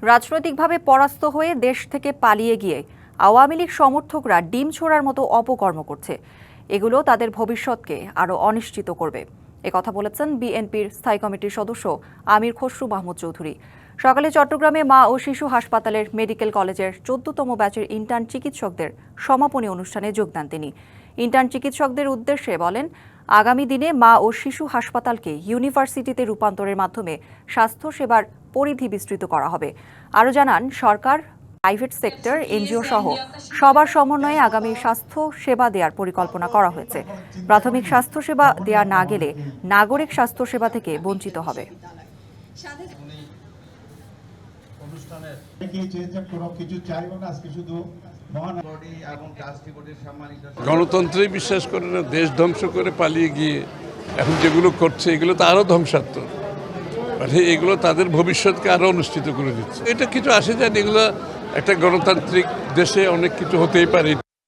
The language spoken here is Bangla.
রাজনৈতিকভাবে পরাস্ত হয়ে দেশ থেকে পালিয়ে গিয়ে আওয়ামী লীগ সমর্থকরা ডিম ছোড়ার মতো অপকর্ম করছে। এগুলো তাদের ভবিষ্যৎকে আরও অনিশ্চিত করবে। একথা বলেছেন বিএনপির স্থায়ী কমিটির সদস্য আমির খসরু মাহমুদ চৌধুরী। সকালে চট্টগ্রামে মা ও শিশু হাসপাতালের মেডিকেল কলেজের 14তম ব্যাচের ইন্টার্ন চিকিৎসকদের সমাপনী অনুষ্ঠানে যোগ দেন তিনি। ইন্টার্ন চিকিৎসকদের উদ্দেশ্যে বলেন, আগামী দিনে মা ও শিশু হাসপাতালকে ইউনিভার্সিটিতে রূপান্তরের মাধ্যমে স্বাস্থ্যসেবার পরিধি বিস্তৃত করা হবে। আরও জানান, সরকার, প্রাইভেট সেক্টর, এনজিও সহ সবার সমন্বয়ে আগামী স্বাস্থ্য সেবা দেওয়ার পরিকল্পনা করা হয়েছে। প্রাথমিক স্বাস্থ্যসেবা দেওয়া না গেলে নাগরিক স্বাস্থ্যসেবা থেকে বঞ্চিত হবে। গণতন্ত্রে বিশ্বাস করে না, দেশ ধ্বংস করে পালিয়ে গিয়ে এখন যেগুলো করছে এগুলো তো আরো ধ্বংসাত্মক। মানে এগুলো তাদের ভবিষ্যৎকে আরো অনুষ্ঠিত করে দিচ্ছে। এটা কিছু আসে যায়, এগুলো একটা গণতান্ত্রিক দেশে অনেক কিছু হতেই পারে।